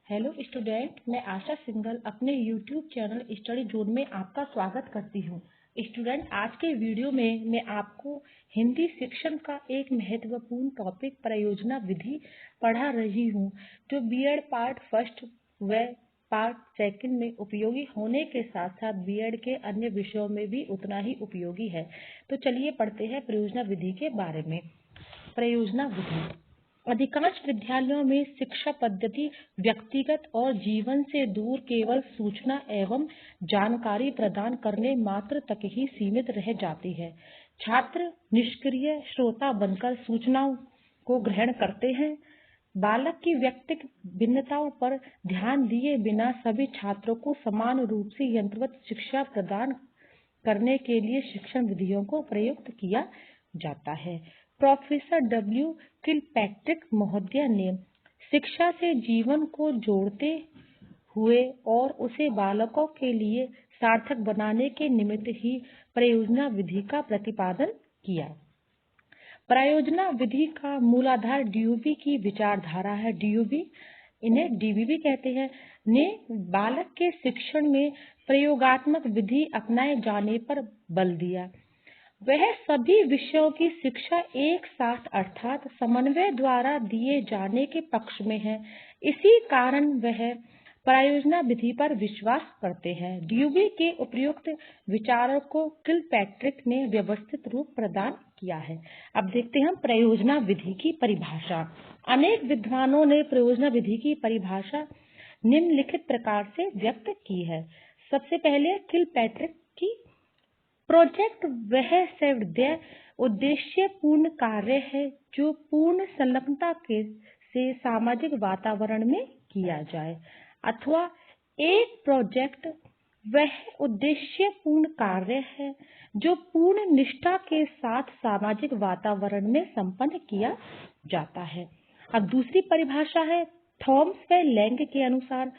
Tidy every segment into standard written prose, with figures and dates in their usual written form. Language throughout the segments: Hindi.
हेलो स्टूडेंट, मैं आशा सिंघल अपने यूट्यूब चैनल स्टडी जोन में आपका स्वागत करती हूँ। स्टूडेंट, आज के वीडियो में मैं आपको हिंदी शिक्षण का एक महत्वपूर्ण टॉपिक परियोजना विधि पढ़ा रही हूँ, जो बीएड पार्ट फर्स्ट व पार्ट सेकंड में उपयोगी होने के साथ साथ बीएड के अन्य विषयों में भी उतना ही उपयोगी है। तो चलिए पढ़ते हैं परियोजना विधि के बारे में। परियोजना विधि अधिकांश विद्यालयों में शिक्षा पद्धति व्यक्तिगत और जीवन से दूर केवल सूचना एवं जानकारी प्रदान करने मात्र तक ही सीमित रह जाती है। छात्र निष्क्रिय श्रोता बनकर सूचनाओं को ग्रहण करते हैं। बालक की व्यक्तिगत भिन्नताओं पर ध्यान दिए बिना सभी छात्रों को समान रूप से यंत्रवत शिक्षा प्रदान करने के लिए शिक्षण विधियों को प्रयुक्त किया जाता है। प्रोफेसर डब्ल्यू किलपैट्रिक महोदय ने शिक्षा से जीवन को जोड़ते हुए और उसे बालकों के लिए सार्थक बनाने के निमित्त ही परियोजना विधि का प्रतिपादन किया। परियोजना विधि का मूलाधार डीयूबी की विचारधारा है। डीयूबी, इन्हें डीबीबी कहते हैं, ने बालक के शिक्षण में प्रयोगात्मक विधि अपनाए जाने पर बल दिया। वह सभी विषयों की शिक्षा एक साथ अर्थात समन्वय द्वारा दिए जाने के पक्ष में है। इसी कारण वह परियोजना विधि पर विश्वास करते हैं। डीयूबी के उपयुक्त विचारों को किलपैट्रिक ने व्यवस्थित रूप प्रदान किया है। अब देखते हैं हम परियोजना विधि की परिभाषा। अनेक विद्वानों ने परियोजना विधि की परिभाषा निम्नलिखित प्रकार से व्यक्त की है। सबसे पहले किलपैट्रिक की प्रोजेक्ट वह सविधेय उद्देश्य पूर्ण कार्य है जो पूर्ण संलग्नता से सामाजिक वातावरण में किया जाए, अथवा एक प्रोजेक्ट वह उद्देश्य पूर्ण कार्य है जो पूर्ण निष्ठा के साथ सामाजिक वातावरण में संपन्न किया जाता है। अब दूसरी परिभाषा है थॉमस व लैंग के अनुसार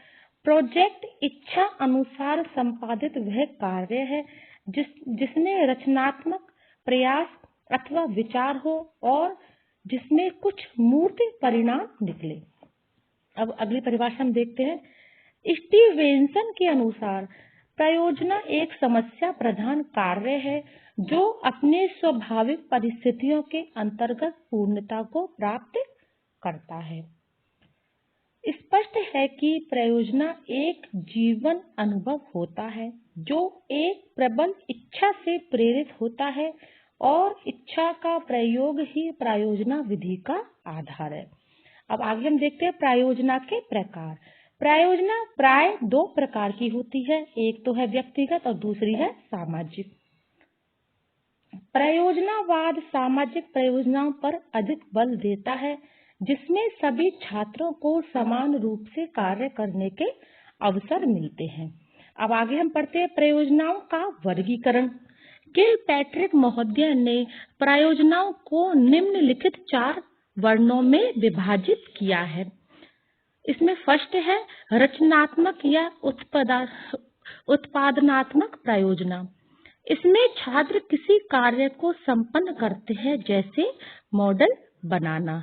प्रोजेक्ट इच्छा अनुसार संपादित वह कार्य है जिसमें रचनात्मक प्रयास अथवा विचार हो और जिसमें कुछ मूर्त परिणाम निकले। अब अगली परिभाषा हम देखते हैं। स्टीवेंसन के अनुसार परियोजना एक समस्या प्रधान कार्य है जो अपने स्वाभाविक परिस्थितियों के अंतर्गत पूर्णता को प्राप्त करता है। स्पष्ट है कि परियोजना एक जीवन अनुभव होता है जो एक प्रबल इच्छा से प्रेरित होता है और इच्छा का प्रयोग ही परियोजना विधि का आधार है। अब आगे हम देखते हैं परियोजना के प्रकार। परियोजना प्राय दो प्रकार की होती है, एक तो है व्यक्तिगत और दूसरी है सामाजिक। परियोजनावाद सामाजिक परियोजनाओं पर अधिक बल देता है जिसमें सभी छात्रों को समान रूप से कार्य करने के अवसर मिलते हैं। अब आगे हम पढ़ते हैं परियोजनाओं का वर्गीकरण। किलपैट्रिक महोदय ने परियोजनाओं को निम्नलिखित 4 वर्णों में विभाजित किया है। इसमें फर्स्ट है रचनात्मक या उत्पादनात्मक परियोजना। इसमें छात्र किसी कार्य को संपन्न करते हैं, जैसे मॉडल बनाना।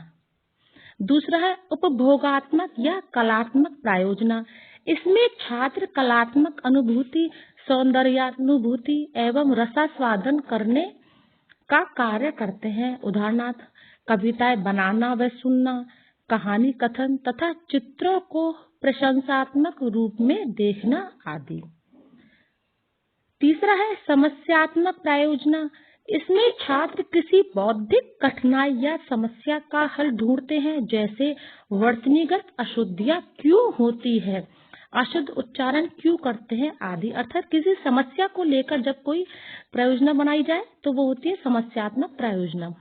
दूसरा है उपभोगात्मक या कलात्मक परियोजना। इसमें छात्र कलात्मक अनुभूति, सौंदर्यानुभूति एवं रसास्वादन करने का कार्य करते हैं, उदाहरणार्थ कविताएं बनाना व सुनना, कहानी कथन तथा चित्रों को प्रशंसात्मक रूप में देखना आदि। तीसरा है समस्यात्मक परियोजना। इसमें छात्र किसी बौद्धिक कठिनाई या समस्या का हल ढूंढते हैं, जैसे वर्तनीगत अशुद्धियां क्यों होती है, अशुद्ध उच्चारण क्यों करते हैं आदि। अर्थात किसी समस्या को लेकर जब कोई परियोजना बनाई जाए तो वो होती है समस्यात्मक परियोजना।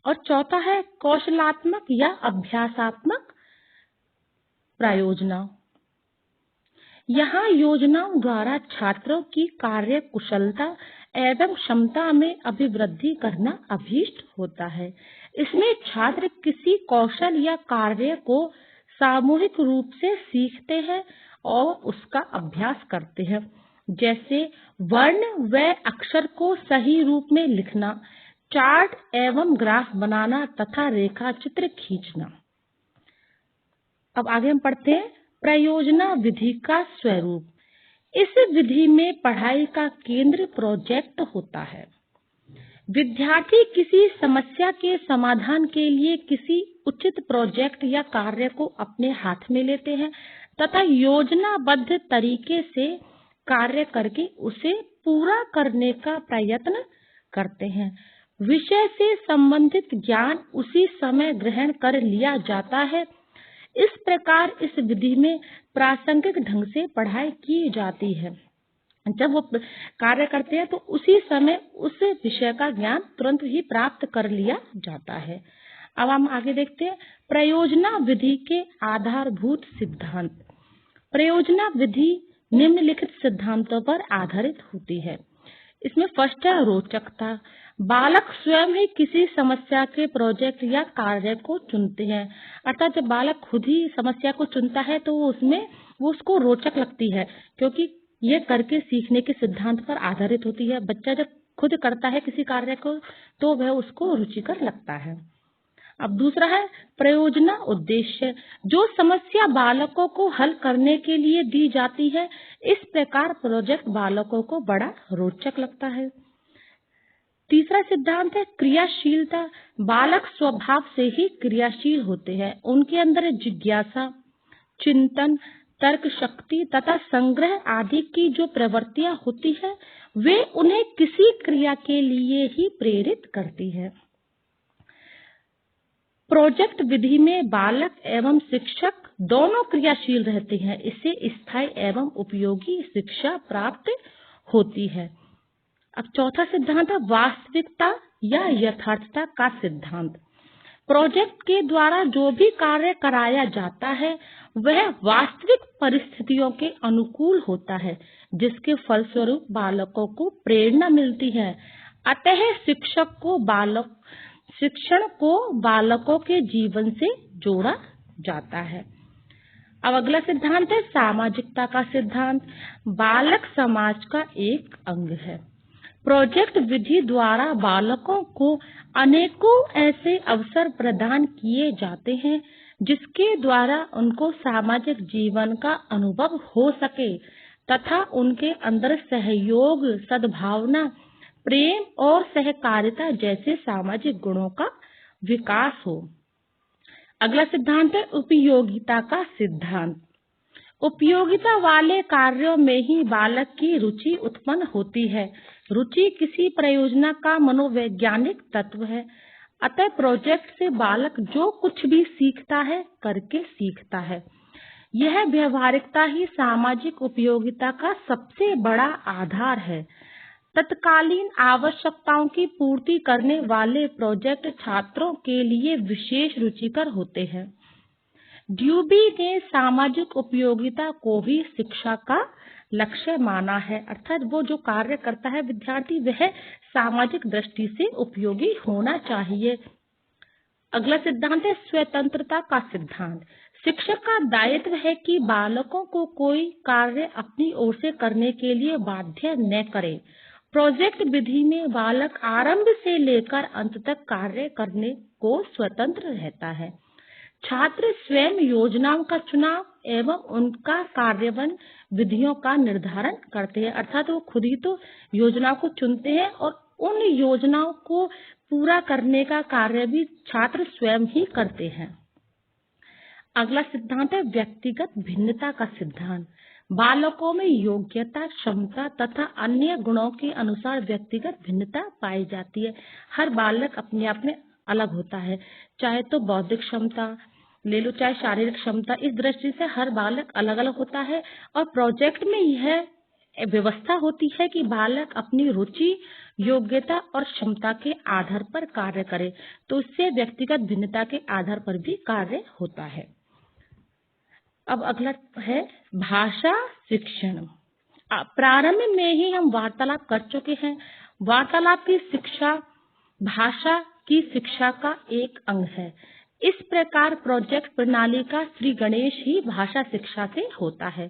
और चौथा है कौशलात्मक या अभ्यासात्मक परियोजना। यहाँ योजनाओं द्वारा छात्रों की कार्य कुशलता एवं क्षमता में अभिवृद्धि करना अभीष्ट होता है। इसमें छात्र किसी कौशल या कार्य को सामूहिक रूप से सीखते हैं और उसका अभ्यास करते हैं, जैसे वर्ण व अक्षर को सही रूप में लिखना, चार्ट एवं ग्राफ बनाना तथा रेखा चित्र खींचना। अब आगे हम पढ़ते हैं प्रयोजना विधि का स्वरूप। इस विधि में पढ़ाई का केंद्र प्रोजेक्ट होता है। विद्यार्थी किसी समस्या के समाधान के लिए किसी उचित प्रोजेक्ट या कार्य को अपने हाथ में लेते हैं तथा योजनाबद्ध तरीके से कार्य करके उसे पूरा करने का प्रयत्न करते हैं। विषय से संबंधित ज्ञान उसी समय ग्रहण कर लिया जाता है। इस प्रकार इस विधि में प्रासंगिक ढंग से पढ़ाई की जाती है। जब वो कार्य करते हैं तो उसी समय उस विषय का ज्ञान तुरंत ही प्राप्त कर लिया जाता है। अब हम आगे देखते हैं प्रयोजना विधि के आधारभूत सिद्धांत। प्रयोजना विधि निम्नलिखित सिद्धांतों पर आधारित होती है। इसमें फर्स्ट है रोचकता। बालक स्वयं ही किसी समस्या के प्रोजेक्ट या कार्य को चुनते हैं, अर्थात जब बालक खुद ही समस्या को चुनता है तो वो उसको रोचक लगती है, क्योंकि ये करके सीखने के सिद्धांत पर आधारित होती है। बच्चा जब खुद करता है किसी कार्य को तो वह उसको रुचिकर लगता है। अब दूसरा है प्रयोजना उद्देश्य। जो समस्या बालकों को हल करने के लिए दी जाती है, इस प्रकार प्रोजेक्ट बालकों को बड़ा रोचक लगता है। तीसरा सिद्धांत है क्रियाशीलता। बालक स्वभाव से ही क्रियाशील होते हैं। उनके अंदर जिज्ञासा, चिंतन, तर्क शक्ति तथा संग्रह आदि की जो प्रवृत्तियां होती है वे उन्हें किसी क्रिया के लिए ही प्रेरित करती है। प्रोजेक्ट विधि में बालक एवं शिक्षक दोनों क्रियाशील रहते हैं। इससे स्थायी एवं उपयोगी शिक्षा प्राप्त होती है। अब चौथा सिद्धांत है वास्तविकता या यथार्थता का सिद्धांत। प्रोजेक्ट के द्वारा जो भी कार्य कराया जाता है वह वास्तविक परिस्थितियों के अनुकूल होता है, जिसके फलस्वरूप बालकों को प्रेरणा मिलती है। अतः शिक्षण को बालकों के जीवन से जोड़ा जाता है। अब अगला सिद्धांत है सामाजिकता का सिद्धांत। बालक समाज का एक अंग है। प्रोजेक्ट विधि द्वारा बालकों को अनेकों ऐसे अवसर प्रदान किए जाते हैं जिसके द्वारा उनको सामाजिक जीवन का अनुभव हो सके तथा उनके अंदर सहयोग, सद्भावना, प्रेम और सहकारिता जैसे सामाजिक गुणों का विकास हो। अगला सिद्धांत है उपयोगिता का सिद्धांत। उपयोगिता वाले कार्यों में ही बालक की रुचि उत्पन्न होती है। रुचि किसी परियोजना का मनोवैज्ञानिक तत्व है। अतः प्रोजेक्ट से बालक जो कुछ भी सीखता है करके सीखता है। यह व्यवहारिकता ही सामाजिक उपयोगिता का सबसे बड़ा आधार है। तत्कालीन आवश्यकताओं की पूर्ति करने वाले प्रोजेक्ट छात्रों के लिए विशेष रुचिकर होते हैं। ड्यूबी ने सामाजिक उपयोगिता को भी शिक्षा का लक्ष्य माना है, अर्थात वो जो कार्य करता है विद्यार्थी वह सामाजिक दृष्टि से उपयोगी होना चाहिए। अगला सिद्धांत है स्वतंत्रता का सिद्धांत। शिक्षक का दायित्व है कि बालकों को कोई कार्य अपनी ओर से करने के लिए बाध्य न करे। प्रोजेक्ट विधि में बालक आरंभ से लेकर अंत तक कार्य करने को स्वतंत्र रहता है। छात्र स्वयं योजनाओं का चुनाव एवं उनका कार्यान्वयन विधियों का निर्धारण करते हैं, अर्थात वो खुद ही तो योजनाओं को चुनते हैं और उन योजनाओं को पूरा करने का कार्य भी छात्र स्वयं ही करते हैं। अगला सिद्धांत है व्यक्तिगत भिन्नता का सिद्धांत। बालकों में योग्यता, क्षमता तथा अन्य गुणों के अनुसार व्यक्तिगत भिन्नता पाई जाती है। हर बालक अपने आप में अलग होता है, चाहे तो बौद्धिक क्षमता ले लो, चाहे शारीरिक क्षमता। इस दृष्टि से हर बालक अलग अलग होता है और प्रोजेक्ट में यह व्यवस्था होती है कि बालक अपनी रुचि, योग्यता और क्षमता के आधार पर कार्य करे, तो इससे व्यक्तिगत भिन्नता के आधार पर भी कार्य होता है। अब अगला है भाषा शिक्षण। प्रारंभ में ही हम वार्तालाप कर चुके हैं। वार्तालाप की शिक्षा भाषा की शिक्षा का एक अंग है। इस प्रकार प्रोजेक्ट प्रणाली का श्री गणेश ही भाषा शिक्षा से होता है।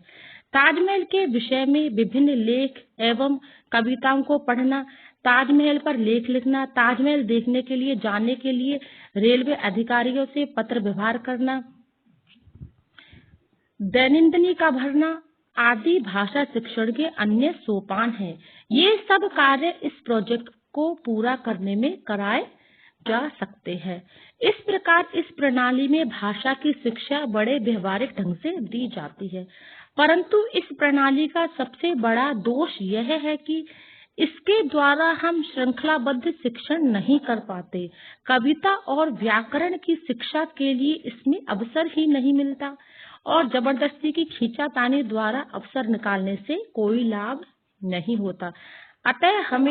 ताजमहल के विषय में विभिन्न लेख एवं कविताओं को पढ़ना, ताजमहल पर लेख लिखना, ताजमहल देखने के लिए जाने के लिए रेलवे अधिकारियों से पत्र व्यवहार करना, दैनंदिनी का भरना आदि भाषा शिक्षण के अन्य सोपान हैं। ये सब कार्य इस प्रोजेक्ट को पूरा करने में कराए जा सकते हैं। इस प्रकार इस प्रणाली में भाषा की शिक्षा बड़े व्यवहारिक ढंग से दी जाती है, परंतु इस प्रणाली का सबसे बड़ा दोष यह है कि इसके द्वारा हम श्रृंखलाबद्ध शिक्षण नहीं कर पाते। कविता और व्याकरण की शिक्षा के लिए इसमें अवसर ही नहीं मिलता और जबरदस्ती की खींचातानी द्वारा अवसर निकालने से कोई लाभ नहीं होता। अतः हम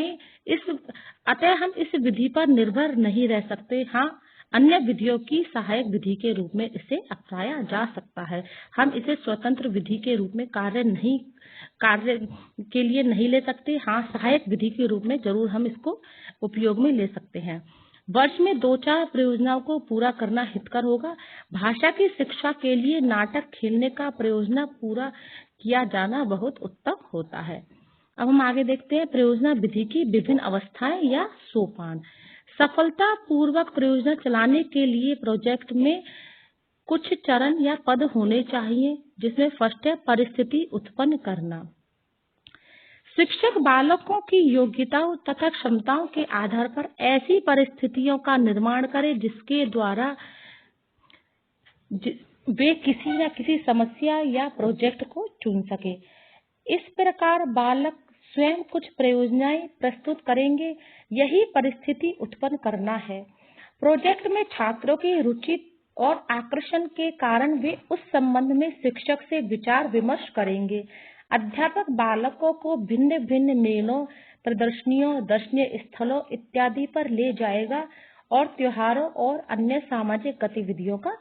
इस विधि पर निर्भर नहीं रह सकते। हाँ, अन्य विधियों की सहायक विधि के रूप में इसे अपनाया जा सकता है। हम इसे स्वतंत्र विधि के रूप में कार्य के लिए नहीं ले सकते। हाँ, सहायक विधि के रूप में जरूर हम इसको उपयोग में ले सकते हैं। वर्ष में 2-4 परियोजनाओं को पूरा करना हितकर होगा। भाषा की शिक्षा के लिए नाटक खेलने का परियोजना पूरा किया जाना बहुत उत्तम होता है। अब हम आगे देखते हैं परियोजना विधि की विभिन्न अवस्थाएं या सोपान। सफलता पूर्वक परियोजना चलाने के लिए प्रोजेक्ट में कुछ चरण या पद होने चाहिए, जिसमें फर्स्ट है परिस्थिति उत्पन्न करना। शिक्षक बालकों की योग्यताओं तथा क्षमताओं के आधार पर ऐसी परिस्थितियों का निर्माण करे जिसके द्वारा वे किसी न किसी समस्या या प्रोजेक्ट को चुन सके। इस प्रकार बालक स्वयं कुछ परियोजनाएं प्रस्तुत करेंगे। यही परिस्थिति उत्पन्न करना है। प्रोजेक्ट में छात्रों की रुचि और आकर्षण के कारण वे उस संबंध में शिक्षक से विचार विमर्श करेंगे। अध्यापक बालकों को भिन्न भिन्न मेलों, प्रदर्शनियों, दर्शनीय स्थलों इत्यादि पर ले जाएगा और त्योहारों और अन्य सामाजिक गतिविधियों का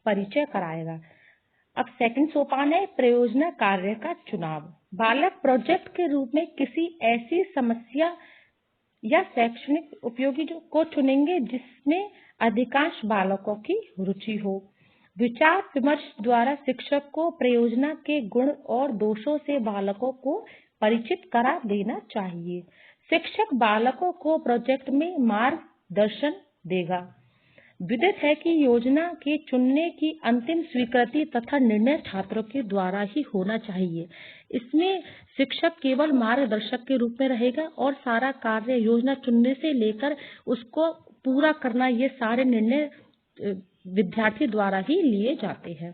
परिचय कराएगा। अब सेकंड सोपान है परियोजना कार्य का चुनाव। बालक प्रोजेक्ट के रूप में किसी ऐसी समस्या या शैक्षणिक उपयोगी को चुनेंगे जिसमें अधिकांश बालकों की रुचि हो। विचार विमर्श द्वारा शिक्षक को परियोजना के गुण और दोषों से बालकों को परिचित करा देना चाहिए। शिक्षक बालकों को प्रोजेक्ट में मार्गदर्शन देगा। विदित है कि योजना के चुनने की अंतिम स्वीकृति तथा निर्णय छात्रों के द्वारा ही होना चाहिए। इसमें शिक्षक केवल मार्गदर्शक के रूप में रहेगा और सारा कार्य योजना चुनने से लेकर उसको पूरा करना, ये सारे निर्णय विद्यार्थी द्वारा ही लिए जाते हैं।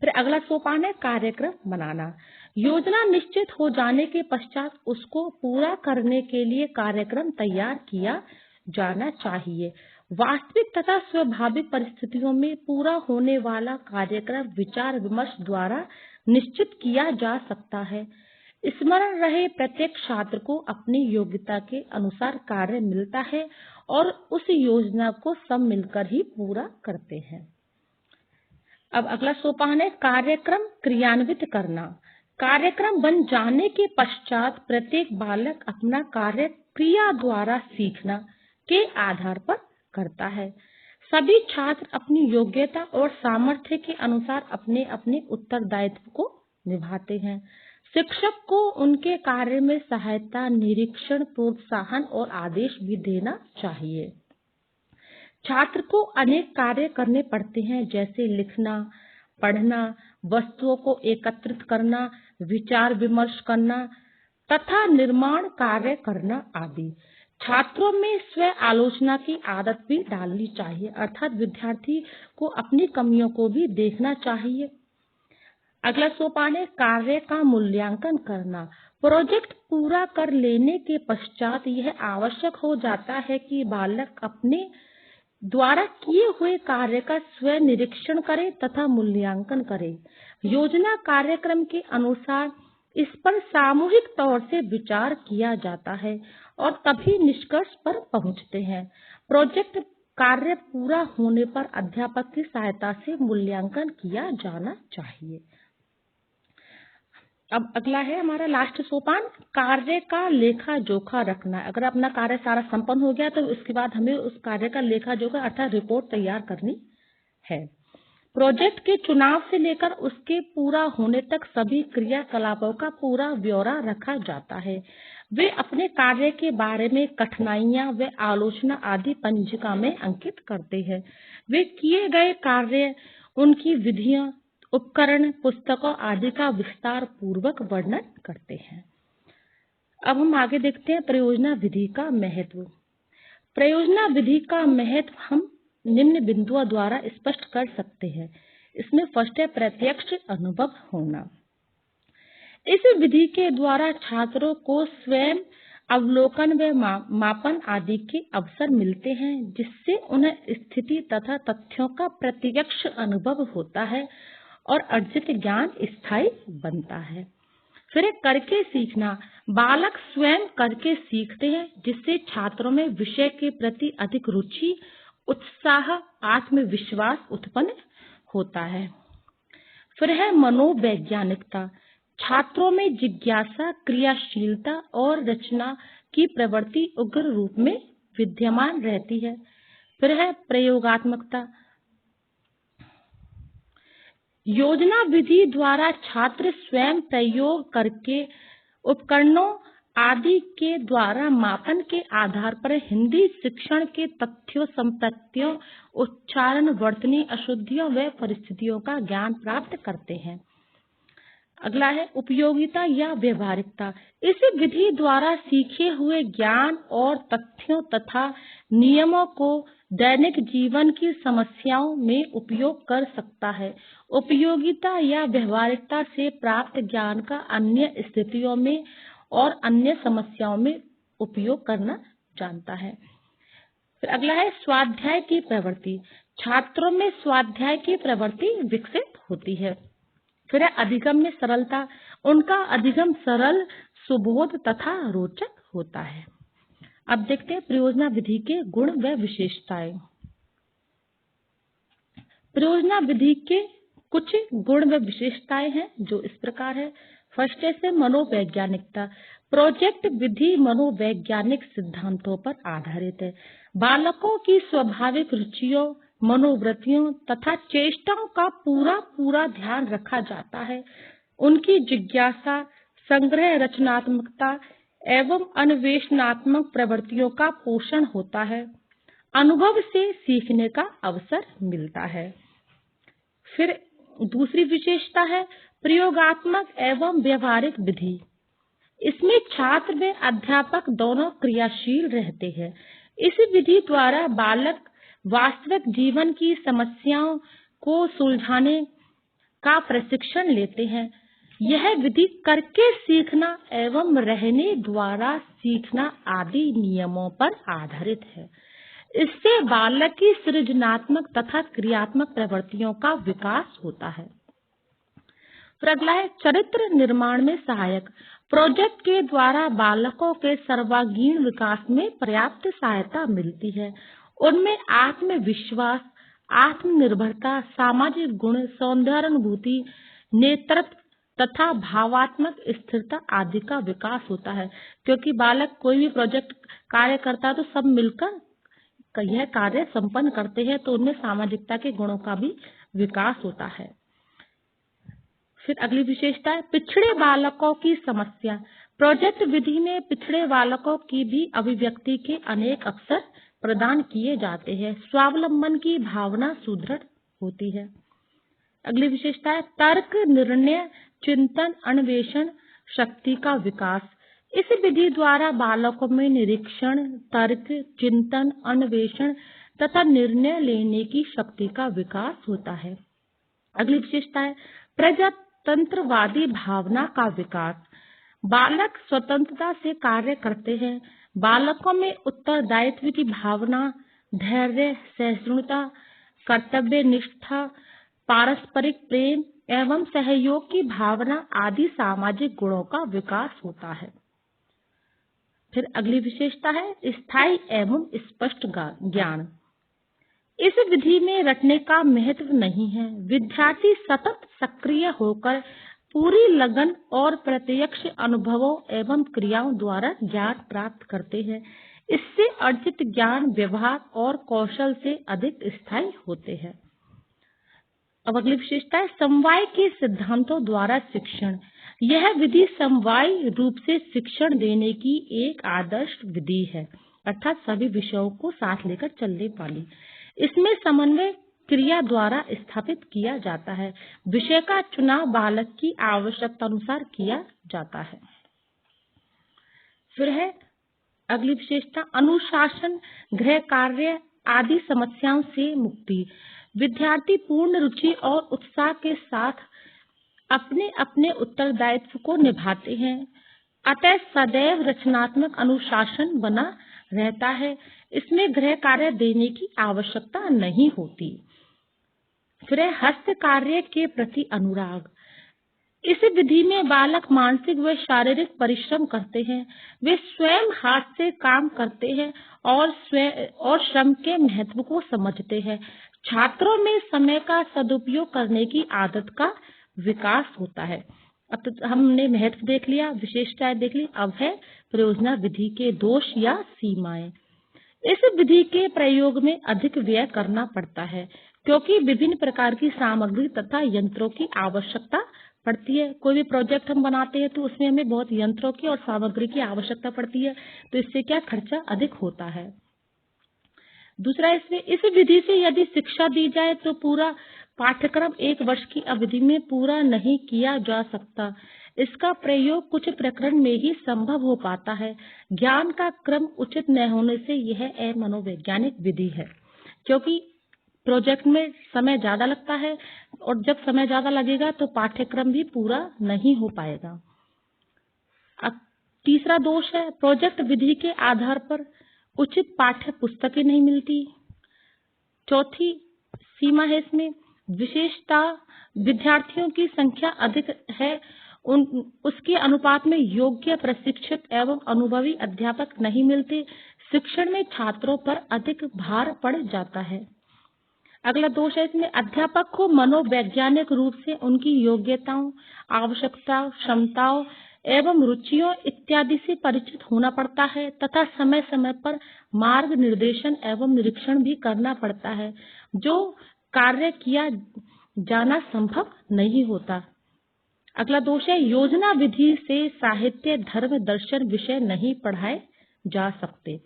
फिर अगला सोपान है कार्यक्रम बनाना। योजना निश्चित हो जाने के पश्चात उसको पूरा करने के लिए कार्यक्रम तैयार किया जाना चाहिए। वास्तविक तथा स्वाभाविक परिस्थितियों में पूरा होने वाला कार्यक्रम विचार विमर्श द्वारा निश्चित किया जा सकता है। स्मरण रहे, प्रत्येक छात्र को अपनी योग्यता के अनुसार कार्य मिलता है और उस योजना को सब मिलकर ही पूरा करते हैं। अब अगला सोपान है कार्यक्रम क्रियान्वित करना। कार्यक्रम बन जाने के पश्चात प्रत्येक बालक अपना कार्य क्रिया द्वारा सीखना के आधार पर करता है। सभी छात्र अपनी योग्यता और सामर्थ्य के अनुसार अपने अपने उत्तरदायित्व को निभाते हैं। शिक्षक को उनके कार्य में सहायता, निरीक्षण, प्रोत्साहन और आदेश भी देना चाहिए। छात्र को अनेक कार्य करने पड़ते हैं, जैसे लिखना, पढ़ना, वस्तुओं को एकत्रित करना, विचार विमर्श करना तथा निर्माण कार्य करना आदि। छात्रों में स्व आलोचना की आदत भी डालनी चाहिए, अर्थात विद्यार्थी को अपनी कमियों को भी देखना चाहिए। अगला सोपान है कार्य का मूल्यांकन करना। प्रोजेक्ट पूरा कर लेने के पश्चात यह आवश्यक हो जाता है कि बालक अपने द्वारा किए हुए कार्य का स्व निरीक्षण करे तथा मूल्यांकन करे। योजना कार्यक्रम के अनुसार इस पर सामूहिक तौर से विचार किया जाता है और तभी निष्कर्ष पर पहुंचते हैं। प्रोजेक्ट कार्य पूरा होने पर अध्यापक की सहायता से मूल्यांकन किया जाना चाहिए। अब अगला है हमारा लास्ट सोपान, कार्य का लेखा जोखा रखना। अगर अपना कार्य सारा संपन्न हो गया तो उसके बाद हमें उस कार्य का लेखा जोखा अर्थात रिपोर्ट तैयार करनी है। प्रोजेक्ट के चुनाव से लेकर उसके पूरा होने तक सभी क्रियाकलापों का पूरा ब्यौरा रखा जाता है। वे अपने कार्य के बारे में कठिनाइयां व आलोचना आदि पंजिका में अंकित करते हैं। वे किए गए कार्य, उनकी विधियां उपकरण, पुस्तकों आदि का विस्तार पूर्वक वर्णन करते हैं। अब हम आगे देखते हैं परियोजना विधि का महत्व। परियोजना विधि का महत्व हम निम्न बिंदुओं द्वारा स्पष्ट कर सकते हैं। इसमें फर्स्ट है प्रत्यक्ष अनुभव होना। इस विधि के द्वारा छात्रों को स्वयं अवलोकन व मापन आदि के अवसर मिलते हैं, जिससे उन्हें स्थिति तथा तथ्यों का प्रत्यक्ष अनुभव होता है और अर्जित ज्ञान स्थायी बनता है। फिर करके सीखना, बालक स्वयं करके सीखते हैं, जिससे छात्रों में विषय के प्रति अधिक रुचि, उत्साह, आत्मविश्वास उत्पन्न होता है। फिर है मनोवैज्ञानिकता, छात्रों में जिज्ञासा, क्रियाशीलता और रचना की प्रवृत्ति उग्र रूप में विद्यमान रहती है। फिर है प्रयोगात्मकता, योजना विधि द्वारा छात्र स्वयं प्रयोग करके उपकरणों आदि के द्वारा मापन के आधार पर हिंदी शिक्षण के तथ्यों, संपत्तियों, उच्चारण, वर्तनी अशुद्धियों व परिस्थितियों का ज्ञान प्राप्त करते हैं। अगला है उपयोगिता या व्यवहारिकता, इस विधि द्वारा सीखे हुए ज्ञान और तथ्यों तथा नियमों को दैनिक जीवन की समस्याओं में उपयोग कर सकता है। उपयोगिता या व्यवहारिकता से प्राप्त ज्ञान का अन्य स्थितियों में और अन्य समस्याओं में उपयोग करना जानता है। फिर अगला है स्वाध्याय की प्रवृत्ति, छात्रों में स्वाध्याय की प्रवृत्ति विकसित होती है। फिर है अधिगम में सरलता, उनका अधिगम सरल, सुबोध तथा रोचक होता है। अब देखते हैं परियोजना विधि के गुण व विशेषताएं। परियोजना विधि के कुछ गुण व विशेषताएं हैं जो इस प्रकार है। फर्स्ट है मनोवैज्ञानिकता, प्रोजेक्ट विधि मनोवैज्ञानिक सिद्धांतों पर आधारित है। बालकों की स्वाभाविक रुचियों, मनोवृत्तियों तथा चेष्टाओं का पूरा ध्यान रखा जाता है। उनकी जिज्ञासा, संग्रह, रचनात्मकता एवं अन्वेषणात्मक प्रवृत्तियों का पोषण होता है। अनुभव से सीखने का अवसर मिलता है। फिर दूसरी विशेषता है प्रयोगात्मक एवं व्यवहारिक विधि, इसमें छात्र व अध्यापक दोनों क्रियाशील रहते हैं। इस विधि द्वारा बालक वास्तविक जीवन की समस्याओं को सुलझाने का प्रशिक्षण लेते हैं। यह विधि करके सीखना एवं रहने द्वारा सीखना आदि नियमों पर आधारित है। इससे बालक की सृजनात्मक तथा क्रियात्मक प्रवृत्तियों का विकास होता है। फिर अगला है चरित्र निर्माण में सहायक, प्रोजेक्ट के द्वारा बालकों के सर्वांगीण विकास में पर्याप्त सहायता मिलती है। उनमें आत्मविश्वास, आत्मनिर्भरता, सामाजिक गुण, सौंदर्यानुभूति, नेतृत्व तथा भावात्मक स्थिरता आदि का विकास होता है। क्योंकि बालक कोई भी प्रोजेक्ट कार्य करता है तो सब मिलकर यह कार्य संपन्न करते हैं, तो उनमें सामाजिकता के गुणों का भी विकास होता है। फिर अगली विशेषता है पिछड़े बालकों की समस्या, प्रोजेक्ट विधि में पिछड़े बालकों की भी अभिव्यक्ति के अनेक अवसर प्रदान किए जाते हैं। स्वावलंबन की भावना सुदृढ़ होती है। अगली विशेषता है तर्क, निर्णय, चिंतन, अन्वेषण शक्ति का विकास। इस विधि द्वारा बालकों में निरीक्षण, तर्क, चिंतन, अन्वेषण तथा निर्णय लेने की शक्ति का विकास होता है। अगली विशेषता है प्रजातंत्रवादी भावना का विकास। बालक स्वतंत्रता से कार्य करते हैं। बालकों में उत्तरदायित्व की भावना, धैर्य, सहिष्णुता, कर्तव्य निष्ठा, पारस्परिक प्रेम एवं सहयोग की भावना आदि सामाजिक गुणों का विकास होता है। फिर अगली विशेषता है स्थायी एवं स्पष्ट ज्ञान। इस विधि में रटने का महत्व नहीं है। विद्यार्थी सतत सक्रिय होकर पूरी लगन और प्रत्यक्ष अनुभवों एवं क्रियाओं द्वारा ज्ञान प्राप्त करते हैं। इससे अर्जित ज्ञान व्यवहार और कौशल से अधिक स्थायी होते हैं। अब अगली विशेषता है समवाय के सिद्धांतों द्वारा शिक्षण। यह विधि समवाय रूप से शिक्षण देने की एक आदर्श विधि है, अर्थात सभी विषयों को साथ लेकर चलने वाली। इसमें समन्वय क्रिया द्वारा स्थापित किया जाता है। विषय का चुनाव बालक की आवश्यकता अनुसार किया जाता है। फिर है अगली विशेषता, अनुशासन, गृह कार्य आदि समस्याओं से मुक्ति। विद्यार्थी पूर्ण रुचि और उत्साह के साथ अपने अपने उत्तरदायित्व को निभाते हैं, अतः सदैव रचनात्मक अनुशासन बना रहता है। इसमें गृह कार्य देने की आवश्यकता नहीं होती। फिर है हस्त कार्य के प्रति अनुराग। इस विधि में बालक मानसिक व शारीरिक परिश्रम करते हैं, वे स्वयं हाथ से काम करते हैं और श्रम के महत्व को समझते हैं। छात्रों में समय का सदुपयोग करने की आदत का विकास होता है। अब तो हमने महत्व देख लिया, विशेषताएं देख ली, अब है परियोजना विधि के दोष या सीमाएं। इस विधि के प्रयोग में अधिक व्यय करना पड़ता है, क्योंकि विभिन्न प्रकार की सामग्री तथा यंत्रों की आवश्यकता पड़ती है। कोई भी प्रोजेक्ट हम बनाते हैं तो उसमें हमें बहुत यंत्रों की और सामग्री की आवश्यकता पड़ती है, तो इससे क्या खर्चा अधिक होता है। दूसरा, इसमें इस विधि से यदि शिक्षा दी जाए तो पूरा पाठ्यक्रम 1 वर्ष की अवधि में पूरा नहीं किया जा सकता। इसका प्रयोग कुछ प्रकरण में ही संभव हो पाता है। ज्ञान का क्रम उचित न होने से यह अमनोवैज्ञानिक विधि है, क्योंकि प्रोजेक्ट में समय ज्यादा लगता है और जब समय ज्यादा लगेगा तो पाठ्यक्रम भी पूरा नहीं हो पाएगा। अब तीसरा दोष है, प्रोजेक्ट विधि के आधार पर उचित पाठ्य पुस्तकें नहीं मिलती। चौथी सीमा है इसमें विशेषता, विद्यार्थियों की संख्या अधिक है, उसके अनुपात में योग्य प्रशिक्षक एवं अनुभवी अध्यापक नहीं मिलते। शिक्षण में छात्रों पर अधिक भार पड़ जाता है। अगला दोष है इसमें अध्यापक को मनोवैज्ञानिक रूप से उनकी योग्यताओं, आवश्यकताओं, क्षमताओं एवं रुचियों इत्यादि से परिचित होना पड़ता है तथा समय समय पर मार्ग निर्देशन एवं निरीक्षण भी करना पड़ता है, जो कार्य किया जाना संभव नहीं होता। अगला दोष है योजना विधि से साहित्य, धर्म, दर्शन विषय नहीं पढ़ाए जा सकते।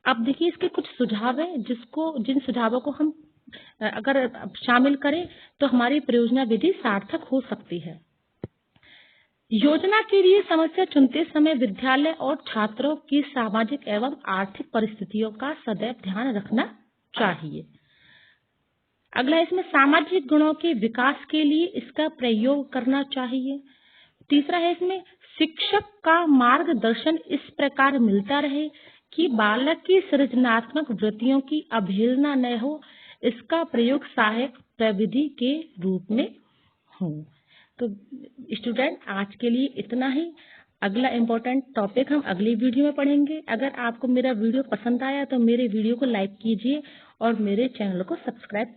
अब देखिए इसके कुछ सुझाव हैं, जिन सुझावों को हम अगर शामिल करें तो हमारी परियोजना विधि सार्थक हो सकती है। योजना के लिए समस्या चुनते समय विद्यालय और छात्रों की सामाजिक एवं आर्थिक परिस्थितियों का सदैव ध्यान रखना चाहिए। अगला इसमें सामाजिक गुणों के विकास के लिए इसका प्रयोग करना चाहिए। तीसरा है इसमें शिक्षक का मार्गदर्शन इस प्रकार मिलता रहे कि बालक की सृजनात्मक वृत्तियों की अवहेलना न हो, इसका प्रयोग सहायक प्रविधि के रूप में हो। तो स्टूडेंट आज के लिए इतना ही। अगला इम्पोर्टेंट टॉपिक हम अगली वीडियो में पढ़ेंगे। अगर आपको मेरा वीडियो पसंद आया तो मेरे वीडियो को लाइक कीजिए और मेरे चैनल को सब्सक्राइब